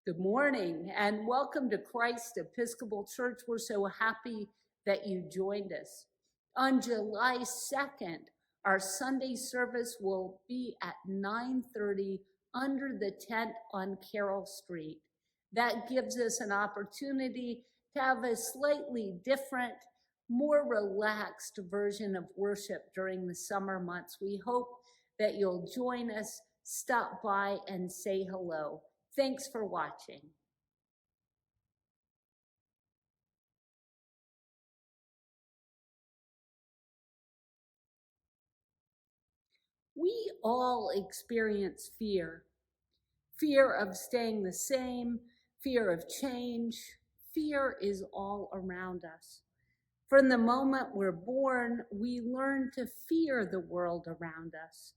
Good morning and welcome to Christ Episcopal Church. We're so happy that you joined us. On July 2nd, our Sunday service will be at 9:30 under the tent on Carroll Street. That gives us an opportunity to have a slightly different, more relaxed version of worship during the summer months. We hope that you'll join us, stop by, and say hello. Thanks for watching. We all experience fear. Fear of staying the same, fear of change. Fear is all around us. From the moment we're born, we learn to fear the world around us.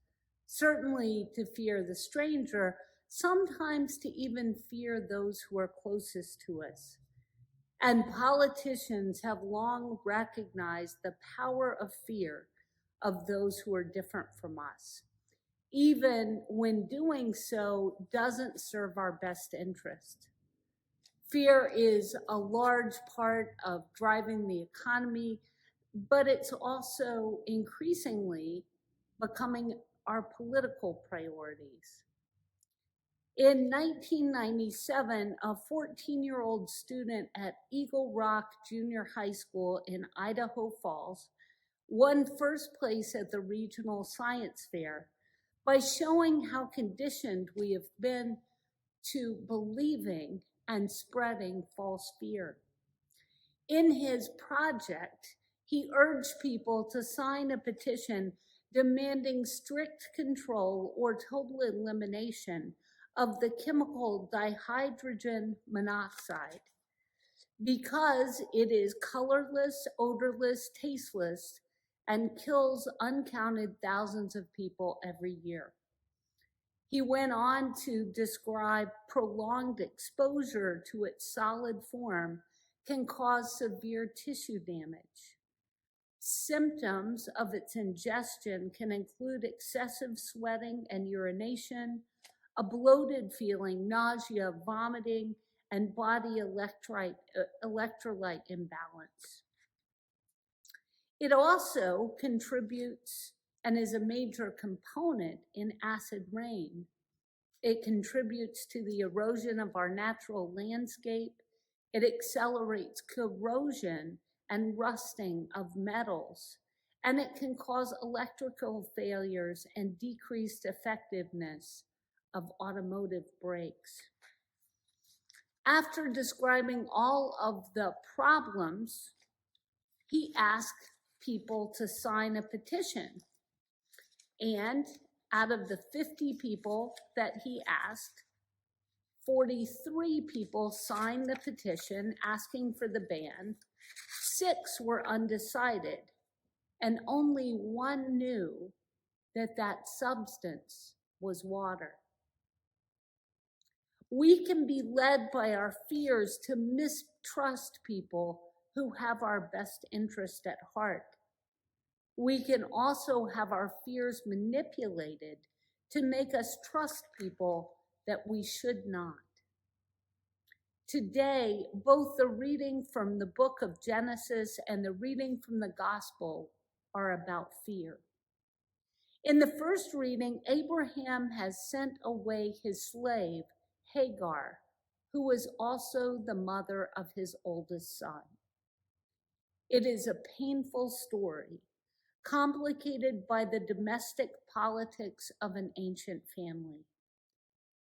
Certainly to fear the stranger, sometimes to even fear those who are closest to us. And politicians have long recognized the power of fear of those who are different from us, even when doing so doesn't serve our best interest. Fear is a large part of driving the economy, but it's also increasingly becoming our political priorities. In 1997, a 14-year-old student at Eagle Rock Junior High School in Idaho Falls won first place at the regional science fair by showing how conditioned we have been to believing and spreading false fear. In his project, he urged people to sign a petition demanding strict control or total elimination of the chemical dihydrogen monoxide because it is colorless, odorless, tasteless, and kills uncounted thousands of people every year. He went on to describe prolonged exposure to its solid form can cause severe tissue damage. Symptoms of its ingestion can include excessive sweating and urination, a bloated feeling, nausea, vomiting, and body electrolyte imbalance. It also contributes and is a major component in acid rain. It contributes to the erosion of our natural landscape. It accelerates corrosion and rusting of metals, and it can cause electrical failures and decreased effectiveness of automotive brakes. After describing all of the problems, he asked people to sign a petition. And out of the 50 people that he asked, 43 people signed the petition asking for the ban. 6 were undecided, and only 1 knew that that substance was water. We can be led by our fears to mistrust people who have our best interest at heart. We can also have our fears manipulated to make us trust people that we should not. Today, both the reading from the book of Genesis and the reading from the gospel are about fear. In the first reading, Abraham has sent away his slave, Hagar, who was also the mother of his oldest son. It is a painful story, complicated by the domestic politics of an ancient family.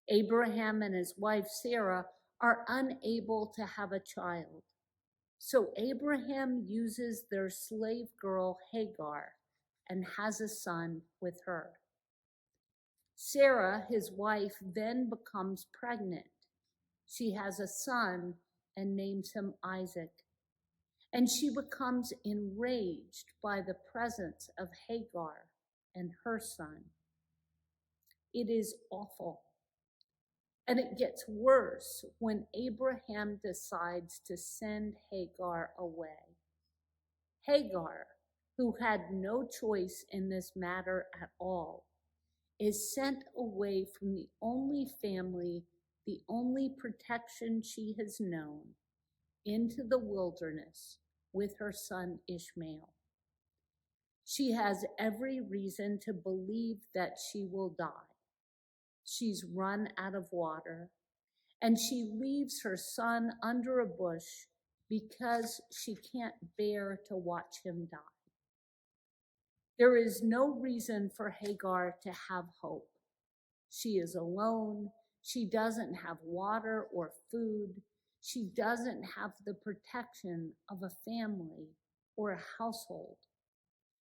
Abraham and his wife Sarah are unable to have a child, so Abraham uses their slave girl Hagar and has a son with her. Sarah, his wife, then becomes pregnant. She has a son and names him Isaac. And she becomes enraged by the presence of Hagar and her son. It is awful. And it gets worse when Abraham decides to send Hagar away. Hagar, who had no choice in this matter at all, is sent away from the only family the only protection she has known, into the wilderness with her son Ishmael. She has every reason to believe that she will die. She's run out of water, and she leaves her son under a bush because she can't bear to watch him die. There is no reason for Hagar to have hope. She is alone. She doesn't have water or food. She doesn't have the protection of a family or a household.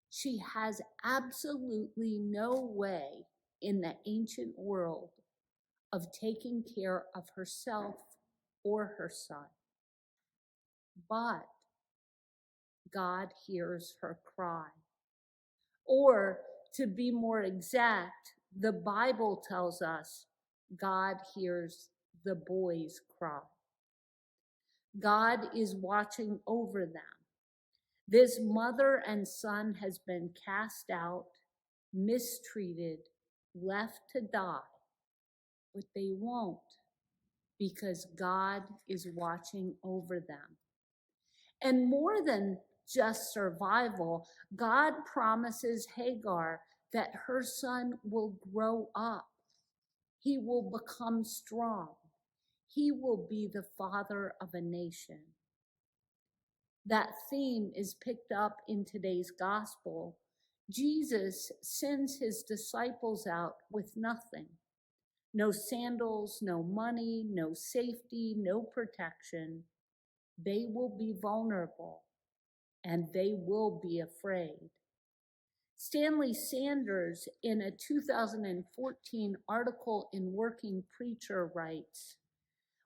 She has absolutely no way in the ancient world of taking care of herself or her son. But God hears her cry. Or, to be more exact, the Bible tells us God hears the boy's cry. God is watching over them. This mother and son has been cast out, mistreated, left to die, but they won't, because God is watching over them. And more than just survival, God promises Hagar that her son will grow up. He will become strong. He will be the father of a nation. That theme is picked up in today's gospel. Jesus sends his disciples out with nothing. No sandals, no money, no safety, no protection. They will be vulnerable, and they will be afraid. Stanley Sanders, in a 2014 article in Working Preacher, writes,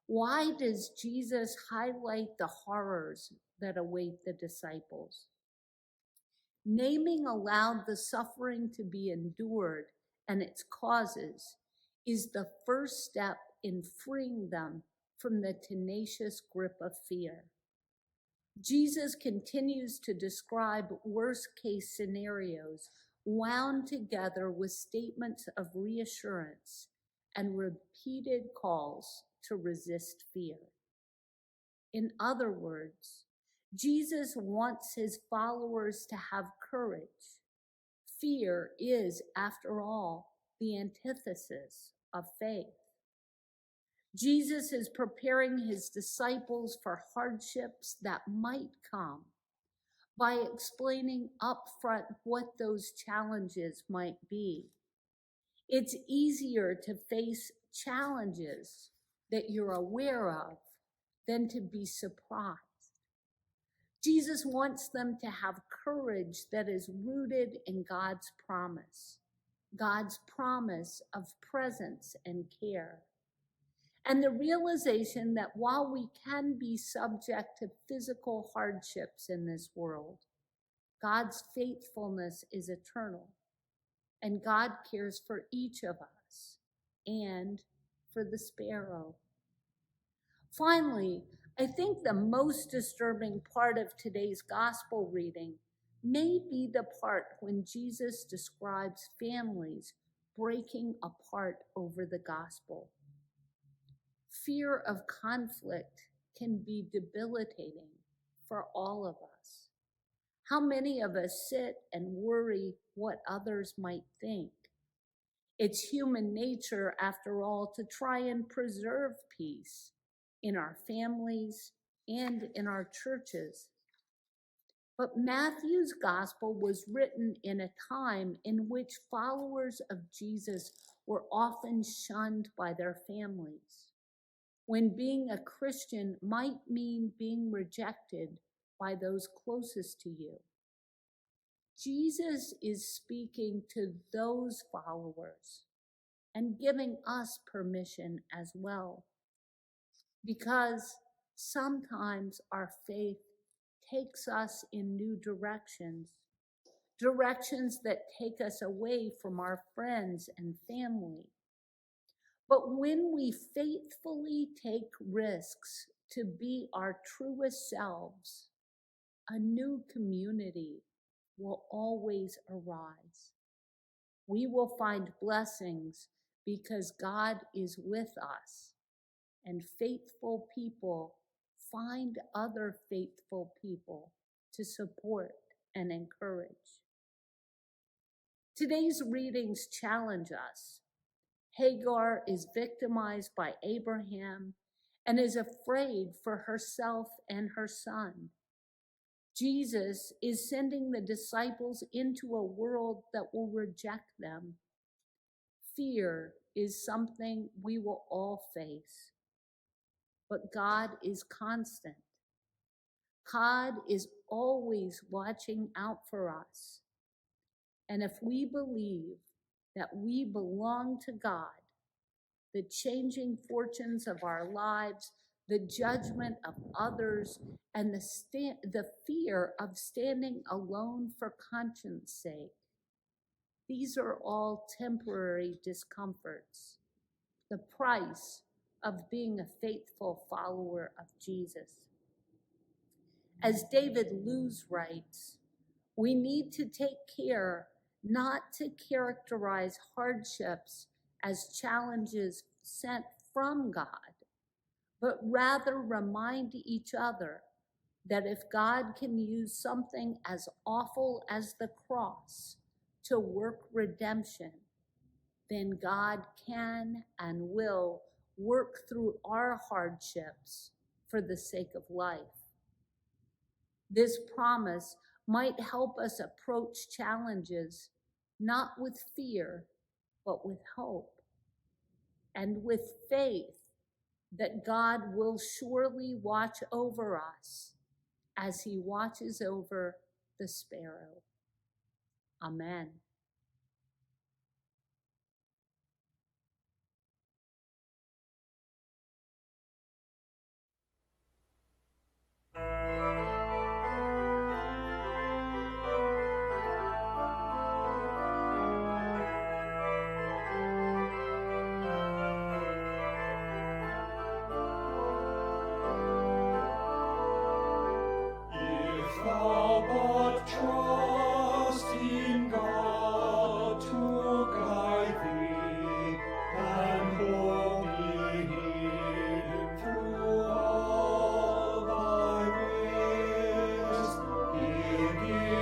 "Why does Jesus highlight the horrors that await the disciples? Naming aloud the suffering to be endured and its causes is the first step in freeing them from the tenacious grip of fear." Jesus continues to describe worst-case scenarios wound together with statements of reassurance and repeated calls to resist fear. In other words, Jesus wants his followers to have courage. Fear is, after all, the antithesis of faith. Jesus is preparing his disciples for hardships that might come by explaining upfront what those challenges might be. It's easier to face challenges that you're aware of than to be surprised. Jesus wants them to have courage that is rooted in God's promise of presence and care. And the realization that while we can be subject to physical hardships in this world, God's faithfulness is eternal, and God cares for each of us and for the sparrow. Finally, I think the most disturbing part of today's gospel reading may be the part when Jesus describes families breaking apart over the gospel. Fear of conflict can be debilitating for all of us. How many of us sit and worry what others might think? It's human nature, after all, to try and preserve peace in our families and in our churches. But Matthew's gospel was written in a time in which followers of Jesus were often shunned by their families, when being a Christian might mean being rejected by those closest to you. Jesus is speaking to those followers and giving us permission as well, because sometimes our faith takes us in new directions that take us away from our friends and family. But when we faithfully take risks to be our truest selves, a new community will always arise. We will find blessings because God is with us, and faithful people find other faithful people to support and encourage. Today's readings challenge us. Hagar is victimized by Abraham and is afraid for herself and her son. Jesus is sending the disciples into a world that will reject them. Fear is something we will all face, but God is constant. God is always watching out for us. And if we believe that we belong to God, the changing fortunes of our lives, the judgment of others, and the fear of standing alone for conscience sake, these are all temporary discomforts, the price of being a faithful follower of Jesus. As David Lewis writes, we need to take care not to characterize hardships as challenges sent from God, but rather remind each other that if God can use something as awful as the cross to work redemption, then God can and will work through our hardships for the sake of life. This promise might help us approach challenges not with fear, but with hope, and with faith that God will surely watch over us as he watches over the sparrow. Amen. If thou but trust in God to guide thee, and wholly heed him through all thy ways, in